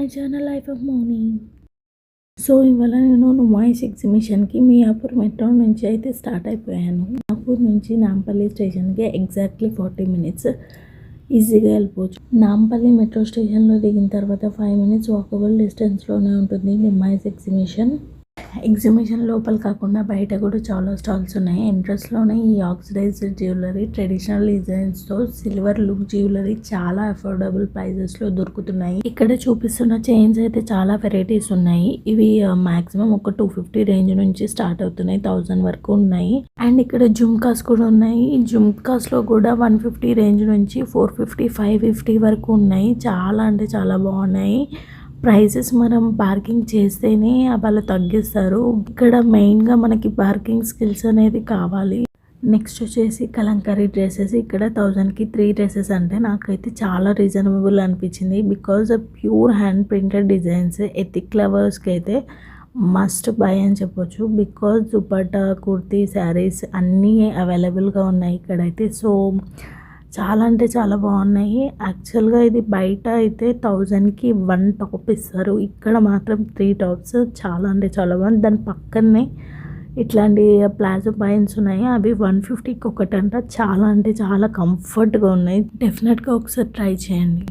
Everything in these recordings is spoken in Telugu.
My channel life of Mouni. So ఇవాళ నేను నుమాయిస్ ఎగ్జిబిషన్కి మియాపూర్ మెట్రో నుంచి అయితే స్టార్ట్ అయిపోయాను. మియాపూర్ నుంచి నాంపల్లి స్టేషన్కి ఎగ్జాక్ట్లీ 40 మినిట్స్ ఈజీగా వెళ్ళిపోవచ్చు. నాంపల్లి మెట్రో స్టేషన్లో దిగిన తర్వాత 5 మినిట్స్ వాకబుల్ డిస్టెన్స్లోనే ఉంటుంది నుమాయిస్ ఎగ్జిబిషన్ లోపల కాకుండా బయట కూడా చాలా స్టాల్స్ ఉన్నాయి. ఎంట్రన్స్లోనే ఈ ఆక్సిడైజ్డ్ జ్యువెలరీ, ట్రెడిషనల్ డిజైన్స్తో సిల్వర్ లుక్ జ్యువెలరీ చాలా అఫోర్డబుల్ ప్రైజెస్లో దొరుకుతున్నాయి. ఇక్కడ చూపిస్తున్న చైన్స్ అయితే చాలా వెరైటీస్ ఉన్నాయి. ఇవి మాక్సిమం ఒక 250 రేంజ్ నుంచి స్టార్ట్ అవుతున్నాయి, 1000 వరకు ఉన్నాయి. అండ్ ఇక్కడ జుమ్కాస్ కూడా ఉన్నాయి. జుమ్కాస్లో కూడా 150 రేంజ్ నుంచి 450, 550 వరకు ఉన్నాయి. చాలా అంటే చాలా బాగున్నాయి. ప్రైజెస్ మనం బార్గింగ్ చేస్తేనే వాళ్ళు తగ్గిస్తారు. ఇక్కడ మెయిన్గా మనకి బార్గింగ్ స్కిల్స్ అనేది కావాలి. నెక్స్ట్ వచ్చేసి కలంకారీ డ్రెస్సెస్. ఇక్కడ 1000కి 3 డ్రెస్సెస్ అంటే నాకైతే చాలా రీజనబుల్ అనిపించింది. Because pure hand printed designs, ethic లవర్స్కి అయితే మస్ట్ బై అని చెప్పొచ్చు. బికాజ్ దుపట్టా, కుర్తీ, శారీస్ అన్నీ అవైలబుల్గా ఉన్నాయి ఇక్కడైతే. సో చాలా అంటే చాలా బాగున్నాయి. యాక్చువల్గా ఇది బయట అయితే 1000కి 1 టాప్ ఇస్తారు. ఇక్కడ మాత్రం 3 టాప్స్ చాలా అంటే చాలా బాగుంది. దాని పక్కనే ఇట్లాంటి ప్లాజో పైన్స్ ఉన్నాయి. అవి 150కి ఒకటంట. చాలా అంటే చాలా కంఫర్ట్గా ఉన్నాయి. డెఫినెట్గా ఒకసారి ట్రై చేయండి.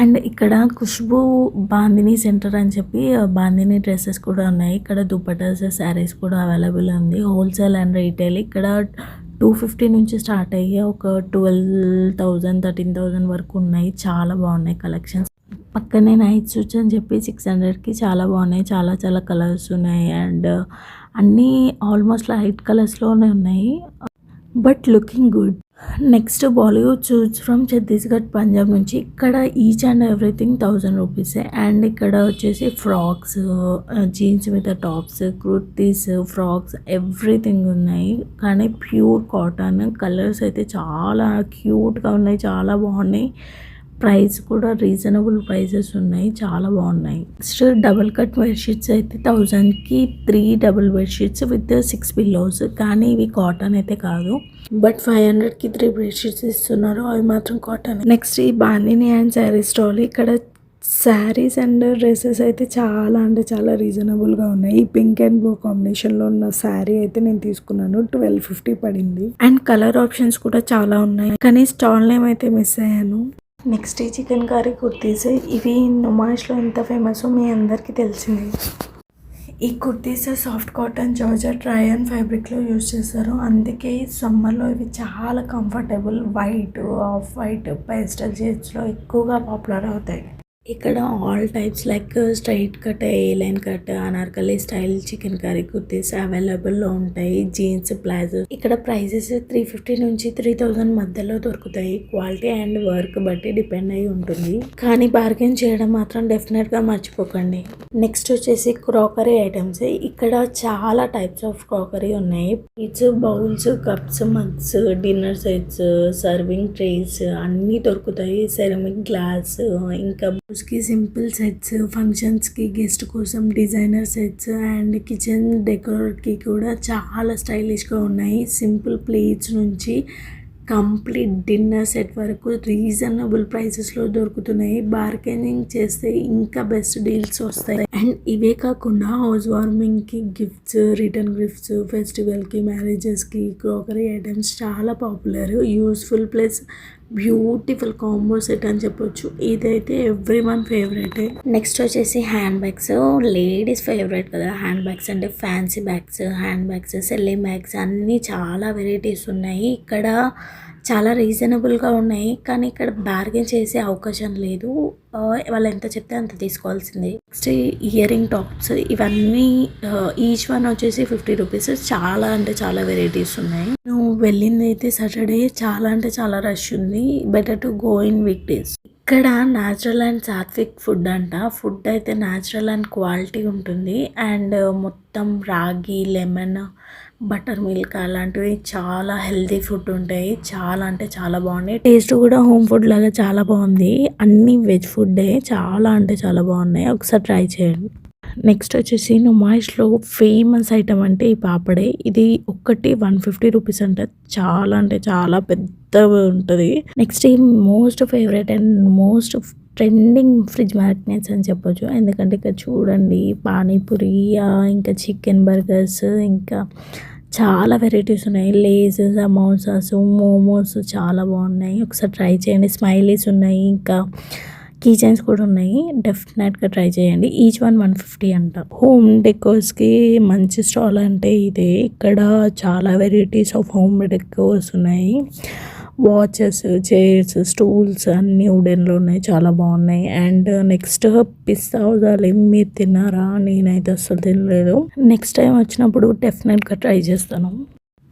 అండ్ ఇక్కడ ఖుష్బూ బాందిని సెంటర్ అని చెప్పి బాందిని డ్రెస్సెస్ కూడా ఉన్నాయి. ఇక్కడ దుపట్టాస్, శారీస్ కూడా అవైలబుల్ ఉంది. Wholesale and retail. ఇక్కడ 250 నుంచి స్టార్ట్ అయ్యి ఒక 12,000, 13,000 వరకు ఉన్నాయి. చాలా బాగున్నాయి కలెక్షన్స్. పక్కనే నైట్ సూట్స్ అని చెప్పి 600కి చాలా బాగున్నాయి. చాలా చాలా కలర్స్ ఉన్నాయి. అండ్ అన్నీ ఆల్మోస్ట్ లైట్ కలర్స్లోనే ఉన్నాయి, but looking good. Next Bollywood suits from Chhattisgarh, Punjab నుంచి. ఇక్కడ ఈచ్ అండ్ ఎవ్రీథింగ్ 1000 రూపీసే. అండ్ ఇక్కడ వచ్చేసి ఫ్రాక్స్, జీన్స్ మీద టాప్స్, కుర్తీస్, ఫ్రాక్స్ ఎవ్రీథింగ్ ఉన్నాయి. కానీ ప్యూర్ కాటన్. కలర్స్ అయితే చాలా క్యూట్గా ఉన్నాయి, చాలా బాగున్నాయి. ప్రైస్ కూడా రీజనబుల్ ప్రైసెస్ ఉన్నాయి, చాలా బాగున్నాయి. నెక్స్ట్ డబుల్ కట్ బెడ్షీట్స్ అయితే 1000కి 3 డబుల్ బెడ్షీట్స్ విత్ 6 పిల్లోస్. కానీ ఇవి కాటన్ అయితే కాదు, బట్ 500కి 3 బెడ్షీట్స్ ఇస్తున్నారు. అవి మాత్రం కాటన్. నెక్స్ట్ ఈ బాందిని అండ్ శారీ స్టాల్. ఇక్కడ శారీస్ అండ్ డ్రెస్సెస్ అయితే చాలా అంటే చాలా రీజనబుల్గా ఉన్నాయి. ఈ పింక్ అండ్ బ్లూ కాంబినేషన్లో ఉన్న శారీ అయితే నేను తీసుకున్నాను, 1250 పడింది. అండ్ కలర్ ఆప్షన్స్ కూడా చాలా ఉన్నాయి, కానీ స్టాల్ నేమ్ అయితే మిస్ అయ్యాను. నెక్స్ట్ ఈ చికెన్ కర్రీ కుర్తీస్. ఇవి నుమాయిష్లో ఎంత ఫేమస్ మీ అందరికీ తెలిసింది. ఈ kurtis soft cotton, georgette, rayon ఫ్యాబ్రిక్లో యూజ్ చేస్తారు. అందుకే సమ్మర్లో ఇవి చాలా comfortable. White, off white, pastel షేడ్స్లో ఎక్కువగా పాపులర్ అవుతాయి. ఇక్కడ all types like straight cut, A line cut, Anarkali style chikankari kurtis అవైలబుల్లో ఉంటాయి. Jeans, palazzo. ఇక్కడ ప్రైజెస్ 350 నుంచి 3000 మధ్యలో దొరుకుతాయి. క్వాలిటీ అండ్ వర్క్ బట్టి డిపెండ్ అయి ఉంటుంది. కానీ బార్గెన్ చేయడం మాత్రం డెఫినెట్గా మర్చిపోకండి. నెక్స్ట్ వచ్చేసి క్రాకరీ ఐటమ్స్. ఇక్కడ చాలా టైప్స్ ఆఫ్ క్రాకరీ ఉన్నాయి. Plates, bowls, cups, mugs, dinner sets, serving trace అన్నీ దొరుకుతాయి. సెరమిక్ గ్లాస్, ఇంకా కి సింపుల్ సెట్స్, ఫంక్షన్స్కి, గెస్ట్ కోసం డిజైనర్ సెట్స్ అండ్ కిచెన్ డెకోర్కి కూడా చాలా స్టైలిష్గా ఉన్నాయి. సింపుల్ ప్లేట్స్ నుంచి కంప్లీట్ డిన్నర్ సెట్ వరకు రీజనబుల్ ప్రైసెస్లో దొరుకుతున్నాయి. బార్గెనింగ్ చేస్తే ఇంకా బెస్ట్ డీల్స్ వస్తాయి. అండ్ ఇవే కాకుండా హౌస్ వార్మింగ్కి గిఫ్ట్స్, రిటర్న్ గిఫ్ట్స్, ఫెస్టివల్కి, మ్యారేజెస్కి క్రాకరీ ఐటమ్స్ చాలా popular, useful plus beautiful combo set అని చెప్పొచ్చు. ఇదైతే ఎవ్రీ వన్ ఫేవరెట్. నెక్స్ట్ వచ్చేసి హ్యాండ్ బ్యాగ్స్. లేడీస్ ఫేవరెట్ కదా హ్యాండ్ బ్యాగ్స్ అంటే. Fancy bags, hand bags, selling bags అన్నీ చాలా వెరైటీస్ ఉన్నాయి. ఇక్కడ చాలా రీజనబుల్గా ఉన్నాయి, కానీ ఇక్కడ బార్గెన్ చేసే అవకాశం లేదు. వాళ్ళు ఎంత చెప్తే అంత తీసుకోవాల్సిందే. Next ear ring tops. ఇవన్నీ ఈచ్ వన్ వచ్చేసి 50 రూపీస్. చాలా అంటే చాలా వెరైటీస్ ఉన్నాయి. నువ్వు వెళ్ళింది అయితే సాటర్డే. చాలా అంటే చాలా రష్ ఉంది. Better to go in week days. ఇక్కడ న్యాచురల్ అండ్ సాత్విక్ ఫుడ్ అంట. ఫుడ్ అయితే న్యాచురల్ అండ్ క్వాలిటీ ఉంటుంది. అండ్ మొత్తం రాగి, లెమన్, బటర్ మిల్క్ అలాంటివి చాలా హెల్తీ ఫుడ్ ఉంటాయి. చాలా అంటే చాలా బాగున్నాయి. టేస్ట్ కూడా హోమ్ ఫుడ్ లాగా చాలా బాగుంది. అన్ని వెజ్ ఫుడ్డే. చాలా అంటే చాలా బాగున్నాయి. ఒకసారి ట్రై చేయండి. నెక్స్ట్ వచ్చేసి నుమాయిష్లో ఫేమస్ ఐటమ్ అంటే ఈ పాపడే. ఇది ఒక్కటి 150 రూపీస్ అంట. చాలా అంటే చాలా పెద్ద పెద్దగా ఉంటుంది. నెక్స్ట్ ఈ most favourite and most trending fridge magnets అని చెప్పొచ్చు. ఎందుకంటే ఇక్కడ చూడండి పానీపూరి, ఇంకా చికెన్ బర్గర్స్, ఇంకా చాలా వెరైటీస్ ఉన్నాయి. లేస్, సమోసాస్, మోమోస్ చాలా బాగున్నాయి. ఒకసారి ట్రై చేయండి. స్మైలీస్ ఉన్నాయి, ఇంకా కీ చైన్స్ కూడా ఉన్నాయి. డెఫినెట్గా ట్రై చేయండి. ఈచ్ 150 అంట. హోమ్ డెకోర్స్కి మంచి స్టాల్ అంటే ఇదే. ఇక్కడ చాలా వెరైటీస్ ఆఫ్ హోమ్ డెకోర్స్ ఉన్నాయి. వాచెస్, చైర్స్, స్టూల్స్ అన్నీ వుడెన్లో ఉన్నాయి. చాలా బాగున్నాయి. అండ్ నెక్స్ట్ పిస్తా హౌజాలు మీరు తిన్నారా? నేనైతే అస్సలు తినలేదు. నెక్స్ట్ టైం వచ్చినప్పుడు డెఫినెట్గా ట్రై చేస్తాను.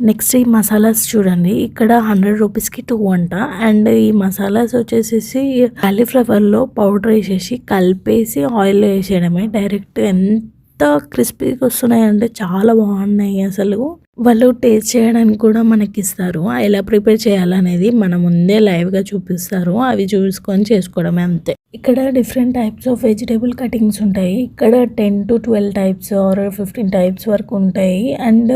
నెక్స్ట్ ఈ మసాలాస్ చూడండి. ఇక్కడ 100 రూపీస్కి 2 అంట. అండ్ ఈ మసాలాస్ వచ్చేసేసి కాలీఫ్లవర్లో పౌడర్ వేసేసి కలిపేసి ఆయిల్లో వేసేయడమే డైరెక్ట్. ఎంత క్రిస్పీగా వస్తున్నాయంటే చాలా బాగున్నాయి. అసలు వాళ్ళు టేస్ట్ చేయడానికి కూడా మనకి ఇస్తారు. ఎలా ప్రిపేర్ చేయాలనేది మన ముందే లైవ్గా చూపిస్తారు. అవి చూసుకొని చేసుకోవడమే అంతే. ఇక్కడ different types of vegetable cuttings ఉంటాయి. ఇక్కడ 10 to 12 టైప్స్ ఆర్ 15 టైప్స్ వరకు ఉంటాయి. అండ్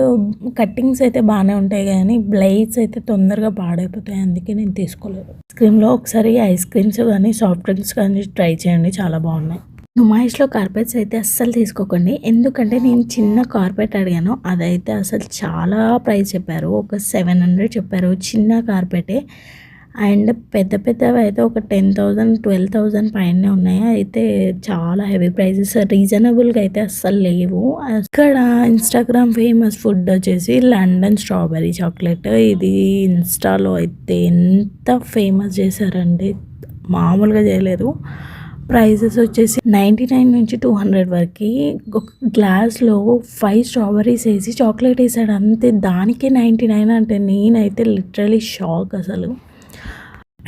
కట్టింగ్స్ అయితే బాగానే ఉంటాయి కానీ బ్లేడ్స్ అయితే తొందరగా పాడైపోతాయి. అందుకే నేను తీసుకోలేదు. ఐస్ క్రీమ్లో ఒకసారి ఐస్ క్రీమ్స్ కానీ సాఫ్ట్ డ్రింక్స్ కానీ ట్రై చేయండి, చాలా బాగున్నాయి. నుమాయిష్లో కార్పెట్స్ అయితే అస్సలు తీసుకోకండి. ఎందుకంటే నేను చిన్న కార్పెట్ అడిగాను, అదైతే అసలు చాలా ప్రైస్ చెప్పారు. ఒక 700 చెప్పారు చిన్న కార్పెటే. అండ్ పెద్ద పెద్దవి అయితే ఒక 10,000 12,000 పైనే ఉన్నాయి. అయితే చాలా హెవీ ప్రైజెస్, రీజనబుల్గా అయితే అస్సలు లేవు. ఇక్కడ ఇన్స్టాగ్రామ్ ఫేమస్ ఫుడ్ వచ్చేసి లండన్ స్ట్రాబెరీ చాక్లెట్. ఇది ఇన్స్టాలో అయితే ఎంత ఫేమస్ చేశారండి, మామూలుగా చేయలేదు. ప్రైజెస్ వచ్చేసి 99 నుంచి 200 వరకు. ఒక గ్లాస్లో 5 స్ట్రాబెరీస్ వేసి చాక్లెట్ వేసాడు అంతే. దానికే 99 అంటే నేనైతే లిటరలీ షాక్ అసలు.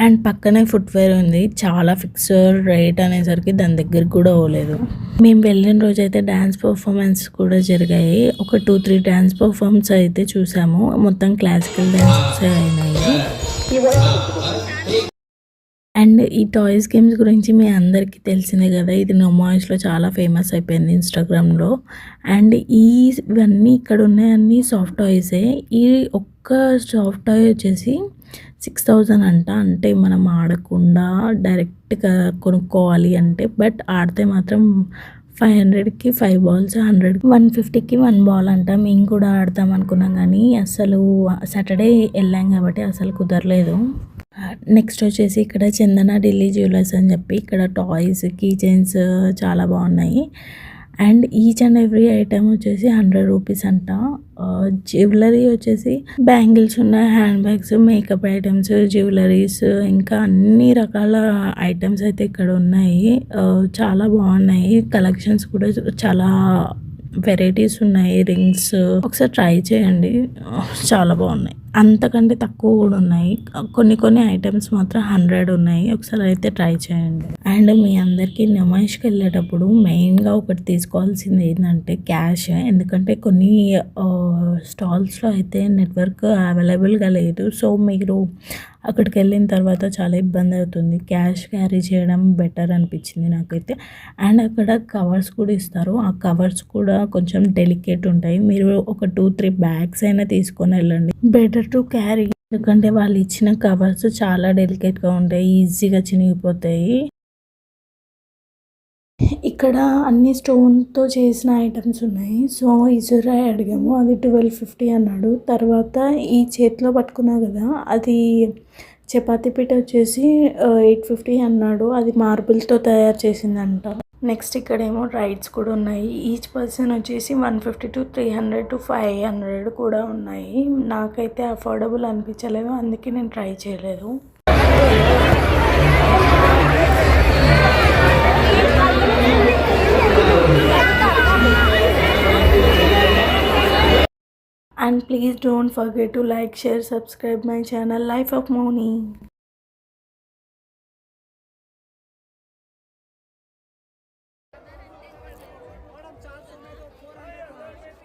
అండ్ పక్కనే ఫుట్వేర్ ఉంది. చాలా ఫిక్స్డ్ రేట్ అనేసరికి దాని దగ్గరికి కూడా పోలేదు. మేము వెళ్ళిన రోజు అయితే డ్యాన్స్ పర్ఫార్మెన్స్ కూడా జరిగాయి. ఒక 2-3 డ్యాన్స్ పర్ఫార్మెన్స్ అయితే చూసాము. మొత్తం క్లాసికల్ డ్యాన్సెస్ అయినాయి. అండ్ ఈ టాయ్స్ గేమ్స్ గురించి మీ అందరికీ తెలిసిందే కదా. ఇది నొమాయిష్లో చాలా ఫేమస్ అయిపోయింది ఇన్స్టాగ్రామ్లో. అండ్ ఇవన్నీ ఇక్కడ ఉన్నాయన్నీ సాఫ్ట్ టాయ్సే. ఈ ఒక్క సాఫ్ట్ టాయ్ వచ్చేసి 6,000 అంట. అంటే మనం ఆడకుండా డైరెక్ట్గా కొనుక్కోవాలి అంటే. బట్ ఆడితే మాత్రం 500కి 5 బాల్స్, 150కి 1 బాల్ అంట. మేము కూడా ఆడతాం అనుకున్నాం కానీ అసలు సాటర్డే వెళ్ళాం కాబట్టి అసలు కుదరలేదు. నెక్స్ట్ వచ్చేసి ఇక్కడ చందన ఢిల్లీ జ్యువెలర్స్ అని చెప్పి ఇక్కడ టాయ్స్, కీ చైన్స్ చాలా బాగున్నాయి. And each and every item వచ్చేసి 100 రూపీస్ అంట. జ్యువెలరీ వచ్చేసి బ్యాంగిల్స్ ఉన్నాయి, hand bags, makeup items, jewelleries, ఇంకా అన్ని రకాల ఐటమ్స్ అయితే ఇక్కడ ఉన్నాయి. చాలా బాగున్నాయి. కలెక్షన్స్ కూడా చాలా వెరైటీస్ ఉన్నాయి. రింగ్స్ ఒకసారి ట్రై చేయండి, చాలా బాగున్నాయి. అంతకంటే తక్కువ కూడా ఉన్నాయి. కొన్ని ఐటమ్స్ మాత్రం 100 ఉన్నాయి. ఒకసారి అయితే ట్రై చేయండి. అండ్ మీ అందరికీ నమాయిష్కి వెళ్ళేటప్పుడు మెయిన్గా ఒకటి తీసుకోవాల్సింది ఏంటంటే క్యాష్. ఎందుకంటే కొన్ని స్టాల్స్లో అయితే నెట్వర్క్ అవైలబుల్గా లేదు. సో మీరు అక్కడికి వెళ్ళిన తర్వాత చాలా ఇబ్బంది అవుతుంది. క్యాష్ క్యారీ చేయడం బెటర్ అనిపించింది నాకైతే. అండ్ అక్కడ కవర్స్ కూడా ఇస్తారు. ఆ కవర్స్ కూడా కొంచెం డెలికేట్ ఉంటాయి. మీరు ఒక 2-3 బ్యాగ్స్ అయినా తీసుకొని వెళ్ళండి, బెటర్ టు క్యారీ. ఎందుకంటే వాళ్ళు ఇచ్చిన కవర్స్ చాలా డెలికేట్గా ఉంటాయి, ఈజీగా చినిగిపోతాయి. ఇక్కడ అన్ని స్టోన్తో చేసిన ఐటమ్స్ ఉన్నాయి. సో ఈ సురాయి అడిగాము, అది 1250 అన్నాడు. తర్వాత ఈ చేతిలో పట్టుకున్నా కదా, అది చపాతీ పీట వచ్చేసి 850 అన్నాడు. అది మార్బుల్తో తయారు చేసిందంట. నెక్స్ట్ ఇక్కడేమో రైడ్స్ కూడా ఉన్నాయి. ఈచ్ పర్సన్ వచ్చేసి 150 to 300 to 500 కూడా ఉన్నాయి. నాకైతే అఫోర్డబుల్ అనిపించలేదు, అందుకే నేను ట్రై చేయలేదు. And please don't forget to like, share, subscribe my channel Life of Moni.